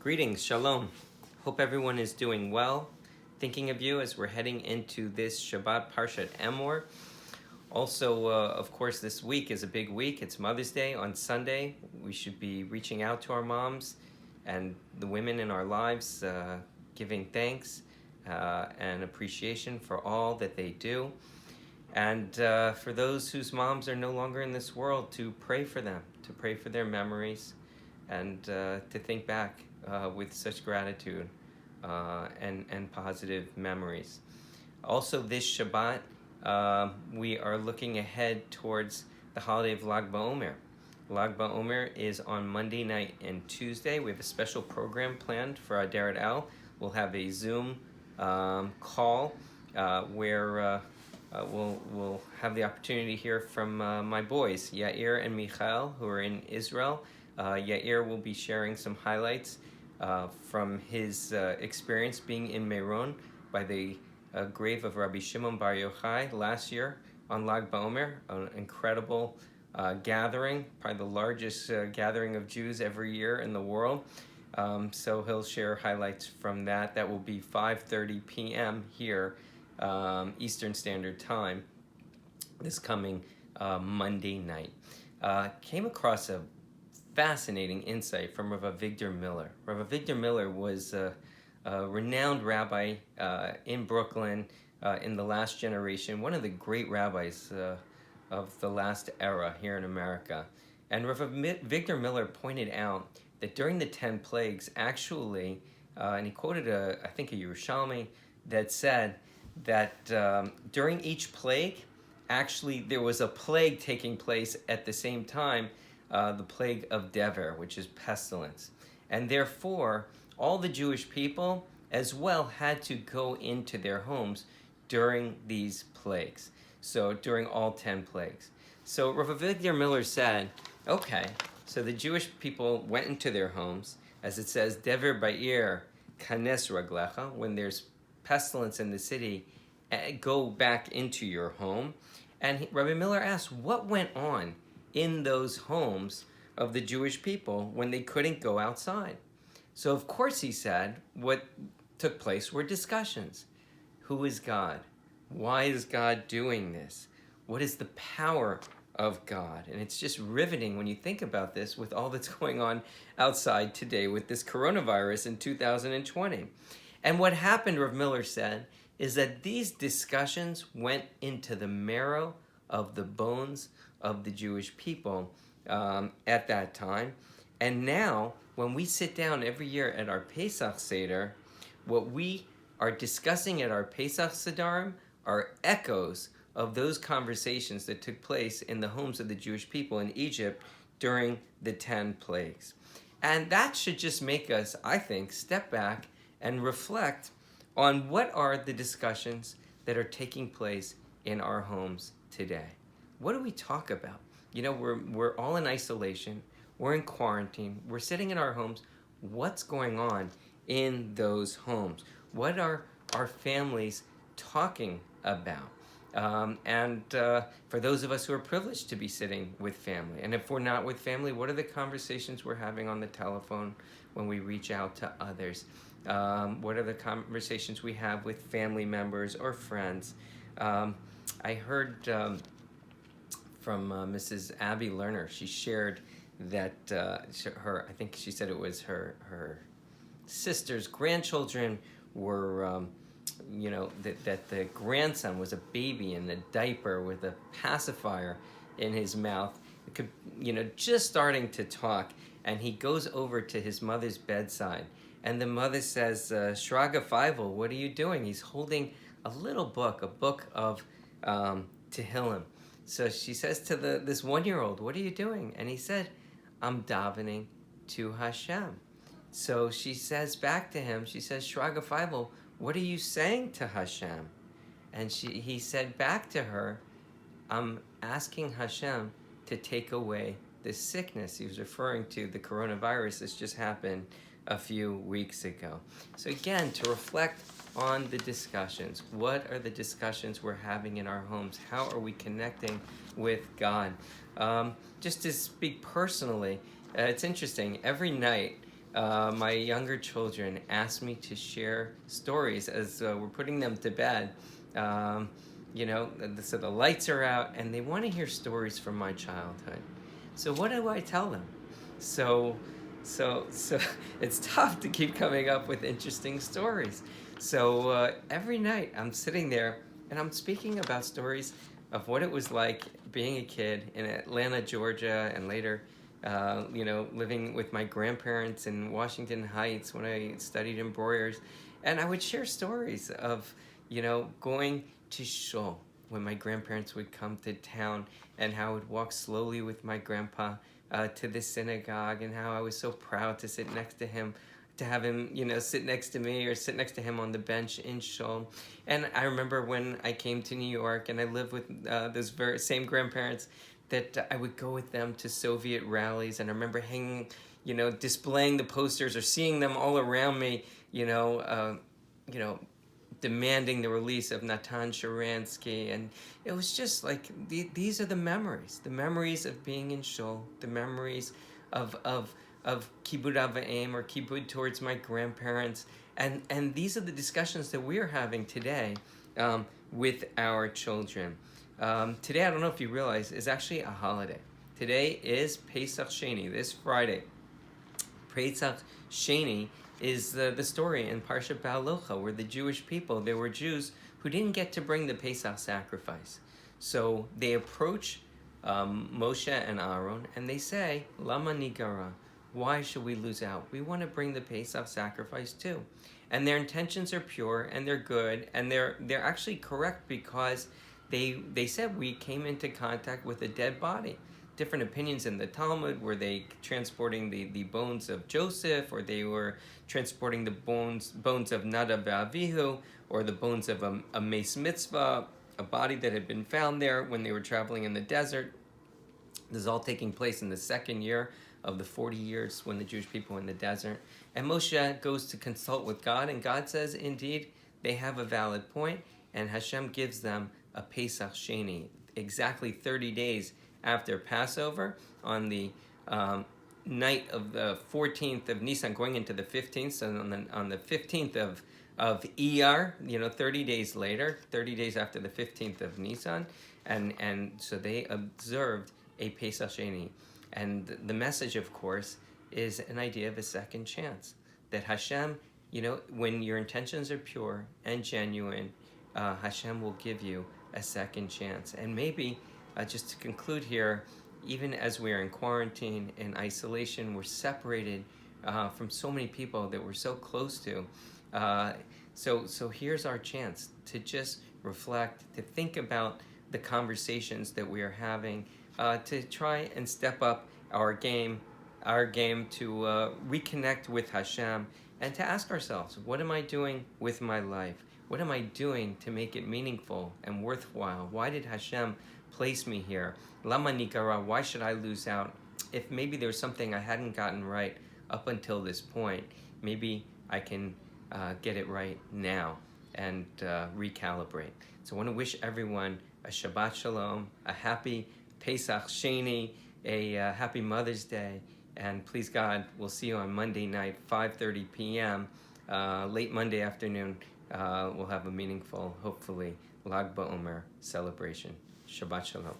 Greetings, Shalom. Hope everyone is doing well. Thinking of you as we're heading into this Shabbat Parshat Emor. Also, of course, this week is a big week. It's Mother's Day on Sunday. We should be reaching out to our moms and the women in our lives, giving thanks and appreciation for all that they do. And for those whose moms are no longer in this world, to pray for them, to pray for their memories, and to think back with such gratitude and positive memories. Also, this Shabbat, we are looking ahead towards the holiday of Lag BaOmer. Lag BaOmer is on Monday night and Tuesday. We have a special program planned for Aderet El. We'll have a Zoom call where we'll have the opportunity to hear from my boys, Yair and Michael, who are in Israel. Yair will be sharing some highlights from his experience being in Meron by the grave of Rabbi Shimon Bar Yochai last year on Lag BaOmer, an incredible gathering, probably the largest gathering of Jews every year in the world. So he'll share highlights from that. That will be 5:30 p.m. here, Eastern Standard Time, this coming Monday night. Came across a fascinating insight from Rav Avigdor Miller. Rav Avigdor Miller was a renowned rabbi in Brooklyn in the last generation, one of the great rabbis of the last era here in America. And Rav Avigdor Miller pointed out that during the 10 plagues, actually, and he quoted, I think, a Yerushalmi that said that during each plague, actually, there was a plague taking place at the same time, the plague of Dever, which is pestilence. And therefore, all the Jewish people as well had to go into their homes during these plagues. So during all 10 plagues. So Rav Avigdor Miller said, okay, so the Jewish people went into their homes, as it says, Dever Ba'ir Kanes Raglecha, when there's pestilence in the city, go back into your home. And Rabbi Miller asked, what went on in those homes of the Jewish people when they couldn't go outside? So of course, he said, what took place were discussions. Who is God? Why is God doing this? What is the power of God? And it's just riveting when you think about this with all that's going on outside today with this coronavirus in 2020. And what happened, Rav Miller said, is that these discussions went into the marrow of the bones of the Jewish people at that time. And now, when we sit down every year at our Pesach Seder, what we are discussing at our Pesach Sederim are echoes of those conversations that took place in the homes of the Jewish people in Egypt during the 10 plagues. And that should just make us, I think, step back and reflect on what are the discussions that are taking place in our homes today. What do we talk about? You know, we're all in isolation. We're in quarantine. We're sitting in our homes. What's going on in those homes? What are our families talking about? And for those of us who are privileged to be sitting with family, and if we're not with family, what are the conversations we're having on the telephone when we reach out to others? What are the conversations we have with family members or friends? I heard from Mrs. Abby Lerner. She shared that I think she said it was her sister's grandchildren were, that the grandson was a baby in a diaper with a pacifier in his mouth, just starting to talk. And he goes over to his mother's bedside. And the mother says, Shraga Feivel, what are you doing? He's holding a little book, a book of Tehillim. So she says to this 1-year-old, what are you doing? And he said, I'm davening to Hashem. So she says back to him, she says, Shraga Feivel, what are you saying to Hashem? And he said back to her, I'm asking Hashem to take away this sickness. He was referring to the coronavirus that's just happened a few weeks ago. So again, to reflect on the discussions. What are the discussions we're having in our homes? How are we connecting with God? Just to speak personally, it's interesting. Every night my younger children ask me to share stories as we're putting them to bed. So the lights are out and they want to hear stories from my childhood. So what do I tell them? So it's tough to keep coming up with interesting stories. So every night I'm sitting there and I'm speaking about stories of what it was like being a kid in Atlanta, Georgia, and later, living with my grandparents in Washington Heights when I studied in Breuer's. And I would share stories of, going to shul when my grandparents would come to town, and how I would walk slowly with my grandpa to the synagogue, and how I was so proud to sit next to him, to have him, sit next to me or sit next to him on the bench in shul. And I remember when I came to New York and I lived with those very same grandparents, that I would go with them to Soviet rallies, and I remember hanging, displaying the posters or seeing them all around me, demanding the release of Natan Sharansky. And it was just like, these are the memories of being in shul, the memories of kibbud av v'em, or kibbud towards my grandparents. And these are the discussions that we're having today with our children. Today, I don't know if you realize, is actually a holiday. Today is Pesach Sheni, this Friday. Pesach Sheni is the story in Parshat Ba'alocha, where the Jewish people, there were Jews who didn't get to bring the Pesach sacrifice. So they approach Moshe and Aaron and they say, Lama nigara, why should we lose out? We want to bring the Pesach sacrifice too. And their intentions are pure and they're good, and they're actually correct, because they said we came into contact with a dead body. Different opinions in the Talmud. Were they transporting the bones of Joseph, or they were transporting the bones of Nadav Avihu, or the bones of a Mace Mitzvah, a body that had been found there when they were traveling in the desert? This is all taking place in the second year of the 40 years when the Jewish people were in the desert. And Moshe goes to consult with God, and God says, indeed, they have a valid point, and Hashem gives them a Pesach Sheni, exactly 30 days after Passover, on the night of the 14th of Nisan, going into the 15th, so on the 15th of Iyar, 30 days later, 30 days after the 15th of Nisan, and so they observed a Pesach Sheni. And the message, of course, is an idea of a second chance, that Hashem, when your intentions are pure and genuine, Hashem will give you a second chance. And maybe, just to conclude here, even as we are in quarantine, in isolation, we're separated from so many people that we're so close to. So here's our chance to just reflect, to think about the conversations that we are having, to try and step up our game to reconnect with Hashem, and to ask ourselves, what am I doing with my life? What am I doing to make it meaningful and worthwhile? Why did Hashem place me here? Lama nikara, why should I lose out? If maybe there's something I hadn't gotten right up until this point, maybe I can get it right now and recalibrate. So I want to wish everyone a Shabbat Shalom, a happy Pesach Sheni, a happy Mother's Day, and please God, we'll see you on Monday night, 5:30 p.m., late Monday afternoon. We'll have a meaningful, hopefully, Lag BaOmer celebration. Shabbat Shalom.